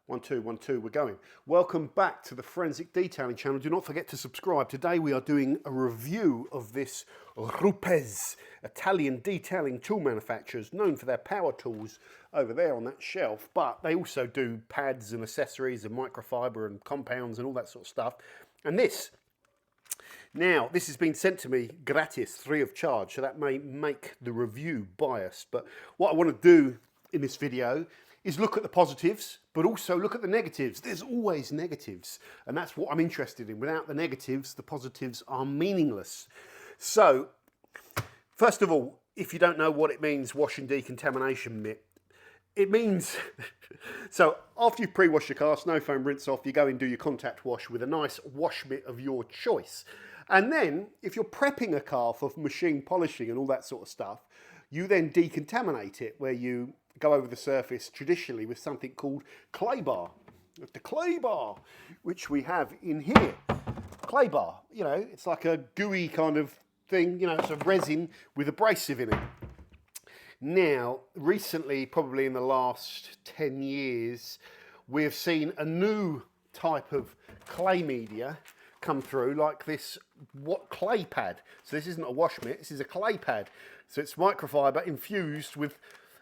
1, 2, 1, 2, we're going. Welcome back to the Forensic Detailing channel. Do not forget to subscribe. Today we are doing a review of this Rupes, Italian detailing tool manufacturers, known for their power tools over there on that shelf, but they also do pads and accessories and microfiber and compounds and all that sort of stuff. And this has been sent to me gratis, free of charge, so that may make the review biased. But what I want to do in this video is look at the positives, but also look at the negatives. There's always negatives, and that's what I'm interested in. Without the negatives, the positives are meaningless. So, first of all, if you don't know what it means, wash and decontamination, Mitt, it means, so after you've pre-washed your car, snow foam rinse off, you go and do your contact wash with a nice wash mitt of your choice. And then, if you're prepping a car for machine polishing and all that sort of stuff, you then decontaminate it, where you go over the surface traditionally with something called clay bar. The clay bar, which we have in here. Clay bar, you know, it's like a gooey kind of thing, you know, it's a resin with abrasive in it. Now, recently, probably in the last 10 years, we have seen a new type of clay media come through, like this clay pad. So this isn't a wash mitt, this is a clay pad. So it's microfiber infused with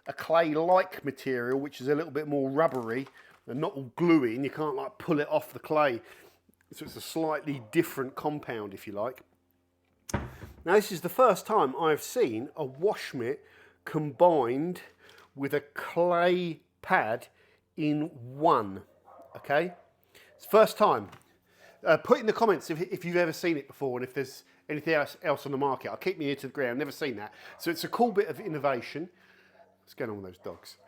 a clay-like material, which is a little bit more rubbery and not all gluey, and you can't like pull it off the clay. So it's a slightly different compound, if you like. Now, this is the first time I've seen a wash mitt combined with a clay pad in one, okay? It's first time. Put in the comments if you've ever seen it before and if there's anything else on the market. I'll keep my ear to the ground, never seen that. So it's a cool bit of innovation. What's going on with those dogs?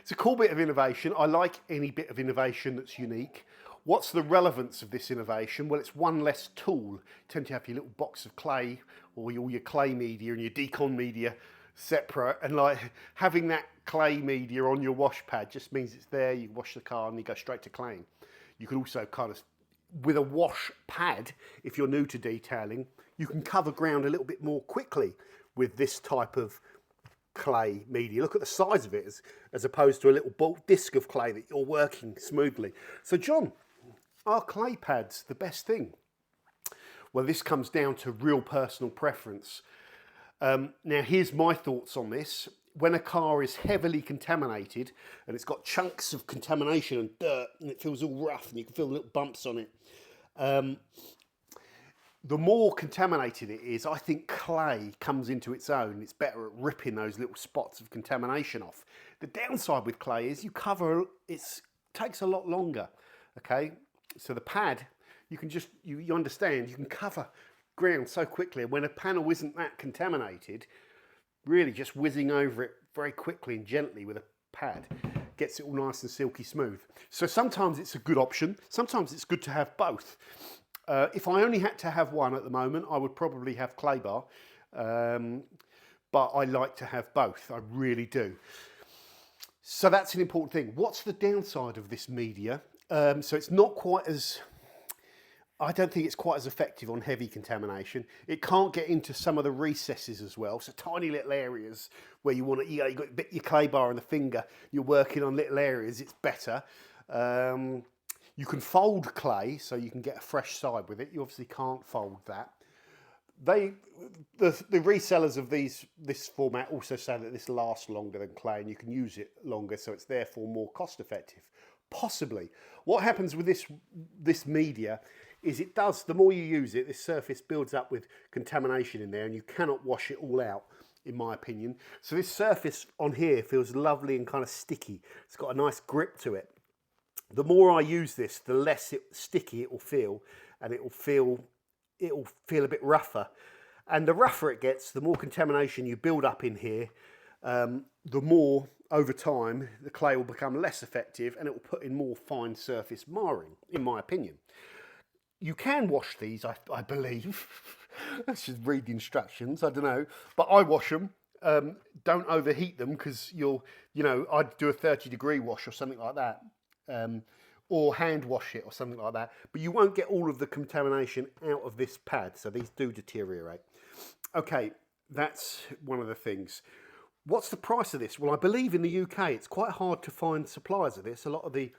It's a cool bit of innovation. I like any bit of innovation that's unique. What's the relevance of this innovation? Well, it's one less tool. You tend to have your little box of clay or all your clay media and your decon media separate, and like having that clay media on your wash pad just means it's there, you wash the car and you go straight to claying. You can also kind of, with a wash pad, if you're new to detailing, you can cover ground a little bit more quickly with this type of clay media. Look at the size of it as opposed to a little bulk disc of clay that you're working smoothly. So John, are clay pads the best thing? Well, this comes down to real personal preference. Now here's my thoughts on this. When a car is heavily contaminated and it's got chunks of contamination and dirt and it feels all rough and you can feel the little bumps on it, the more contaminated it is, I think clay comes into its own. It's better at ripping those little spots of contamination off. The downside with clay is it takes a lot longer, okay? So the pad, you can just, you understand, you can cover ground so quickly. When a panel isn't that contaminated, really just whizzing over it very quickly and gently with a pad gets it all nice and silky smooth. So sometimes it's a good option. Sometimes it's good to have both. If I only had to have one at the moment, I would probably have clay bar, but I like to have both, I really do. So that's an important thing. What's the downside of this media? So it's not quite as, I don't think it's quite as effective on heavy contamination. It can't get into some of the recesses as well, so tiny little areas where you want to, you got your clay bar on the finger, you're working on little areas, it's better. You can fold clay, so you can get a fresh side with it. You obviously can't fold that. The resellers of this format also say that this lasts longer than clay and you can use it longer, so it's therefore more cost effective. Possibly. What happens with this media is it does, the more you use it, this surface builds up with contamination in there and you cannot wash it all out, in my opinion. So this surface on here feels lovely and kind of sticky. It's got a nice grip to it. The more I use this, the less sticky it will feel, and it will feel a bit rougher. And the rougher it gets, the more contamination you build up in here, the more over time the clay will become less effective and it will put in more fine surface marring, in my opinion. You can wash these, I believe. Let's just read the instructions, I don't know. But I wash them. Don't overheat them because I'd do a 30-degree wash or something like that. Or hand wash it or something like that. But you won't get all of the contamination out of this pad, so these do deteriorate. Okay, that's one of the things. What's the price of this? Well, I believe in the UK it's quite hard to find suppliers of this. A lot of the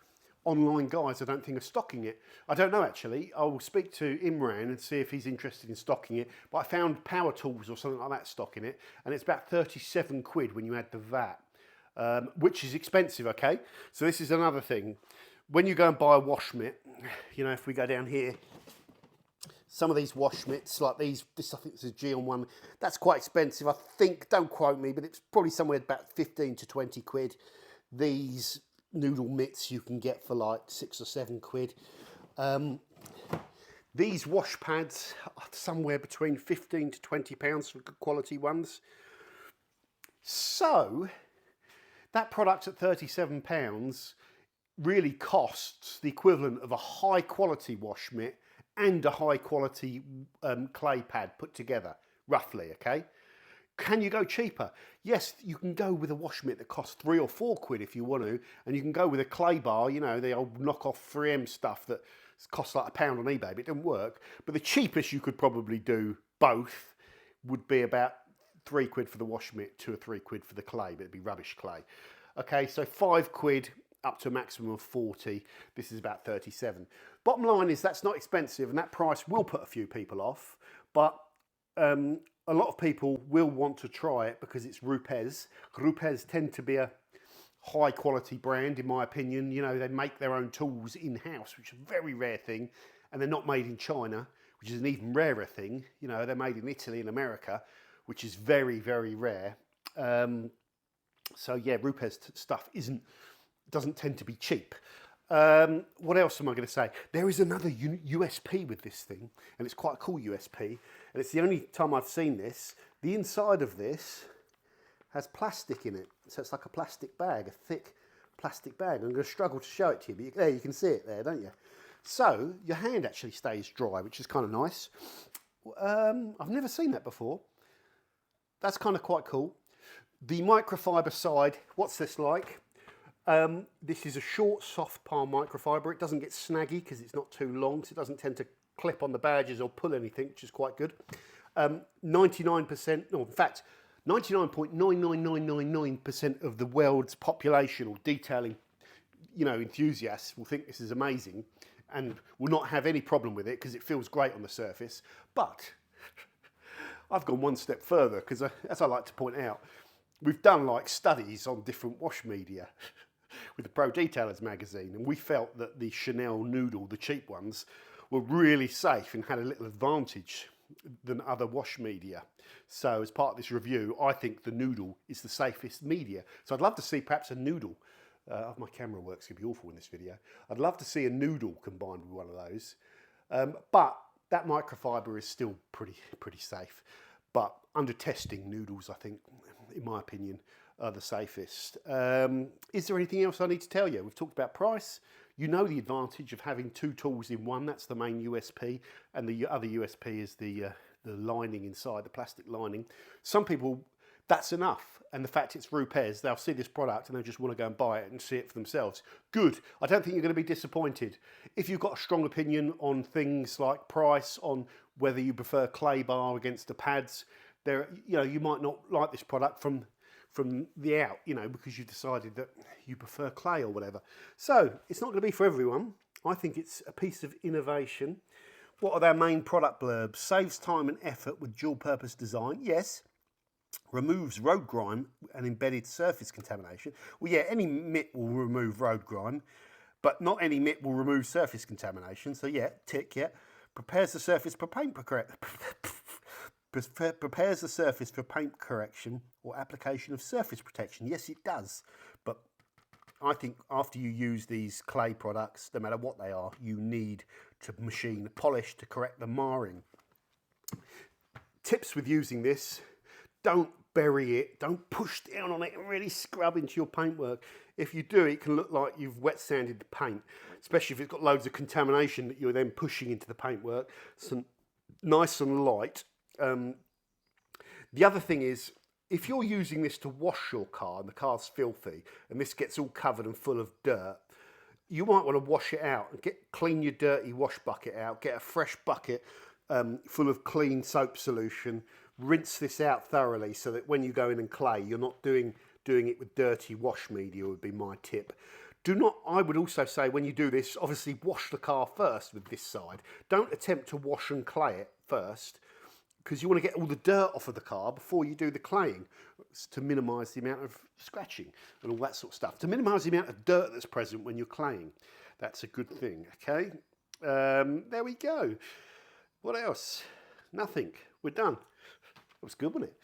online guys I don't think are stocking it. I don't know actually. I will speak to Imran and see if he's interested in stocking it. But I found Power Tools or something like that stocking it, and it's about 37 quid when you add the VAT, which is expensive, okay? So this is another thing. When you go and buy a wash mitt, you know, if we go down here, some of these wash mitts, like this I think this is a G on one, that's quite expensive. I think, don't quote me, but it's probably somewhere about 15 to 20 quid. These noodle mitts you can get for like 6 or 7 quid. These wash pads are somewhere between 15 to 20 pounds for good quality ones. So that product at £37 really costs the equivalent of a high quality wash mitt and a high quality clay pad put together, roughly, okay? Can you go cheaper? Yes, you can go with a wash mitt that costs 3 or 4 quid if you want to, and you can go with a clay bar, you know, the old knockoff 3M stuff that costs like £1 on eBay, but it doesn't work. But the cheapest you could probably do both would be about 3 quid for the wash mitt, 2 or 3 quid for the clay, but it'd be rubbish clay. Okay, so 5 quid up to a maximum of 40. This is about 37. Bottom line is that's not expensive, and that price will put a few people off, but a lot of people will want to try it because it's Rupes. Rupes tend to be a high quality brand, in my opinion. You know, they make their own tools in-house, which is a very rare thing, and they're not made in China, which is an even rarer thing. You know, they're made in Italy and America, which is very, very rare. So yeah, Rupes stuff doesn't tend to be cheap. What else am I going to say? There is another USP with this thing, and it's quite a cool USP, and it's the only time I've seen this. The inside of this has plastic in it, so it's like a plastic bag, a thick plastic bag. I'm going to struggle to show it to you, but there you can see it there, don't you? So your hand actually stays dry, which is kind of nice. I've never seen that before. That's kind of quite cool. The microfiber side, what's this like? This is a short, soft palm microfiber. It doesn't get snaggy because it's not too long, so it doesn't tend to clip on the badges or pull anything, which is quite good. 99%, no, in fact, 99.99999% of the world's population or detailing, you know, enthusiasts will think this is amazing and will not have any problem with it because it feels great on the surface. But I've gone one step further because, as I like to point out, we've done like studies on different wash media with the Pro Detailers magazine, and we felt that the Chanel Noodle, the cheap ones, were really safe and had a little advantage than other wash media. So as part of this review, I think the Noodle is the safest media. So I'd love to see perhaps a Noodle. My camera work's going to be awful in this video. I'd love to see a Noodle combined with one of those. But that microfiber is still pretty safe. But under testing, Noodles, I think, in my opinion, are the safest. Is there anything else I need to tell you? We've talked about price. You know the advantage of having 2 tools in one. That's the main USP. And the other USP is the lining inside, the plastic lining. Some people, that's enough. And the fact it's Rupes, they'll see this product and they'll just want to go and buy it and see it for themselves. Good. I don't think you're going to be disappointed. If you've got a strong opinion on things like price, on whether you prefer clay bar against the pads, you might not like this product from the out, because you've decided that you prefer clay or whatever. So it's not going to be for everyone. I think it's a piece of innovation. What are their main product blurbs? Saves time and effort with dual purpose design. Yes. Removes road grime and embedded surface contamination. Well, yeah, any mitt will remove road grime, but not any mitt will remove surface contamination. So yeah, tick, yeah. Prepares the surface for paint prepares the surface for paint correction or application of surface protection. Yes, it does. But I think after you use these clay products, no matter what they are, you need to machine the polish to correct the marring. Tips with using this: don't bury it, don't push down on it and really scrub into your paintwork. If you do, it can look like you've wet sanded the paint, especially if it's got loads of contamination that you're then pushing into the paintwork. So nice and light. The other thing is, if you're using this to wash your car and the car's filthy and this gets all covered and full of dirt, you might want to wash it out and clean your dirty wash bucket out, get a fresh bucket full of clean soap solution, rinse this out thoroughly so that when you go in and clay, you're not doing it with dirty wash media, would be my tip. Do not, I would also say when you do this, obviously wash the car first with this side. Don't attempt to wash and clay it first, because you want to get all the dirt off of the car before you do the claying, to minimise the amount of scratching and all that sort of stuff. To minimise the amount of dirt that's present when you're claying. That's a good thing, okay? There we go. What else? Nothing. We're done. That was good, wasn't it?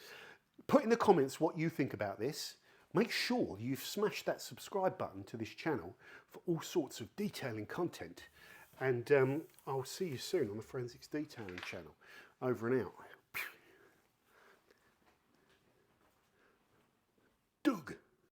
Put in the comments what you think about this. Make sure you've smashed that subscribe button to this channel for all sorts of detailing content. And I'll see you soon on the Forensics Detailing channel. Over and out.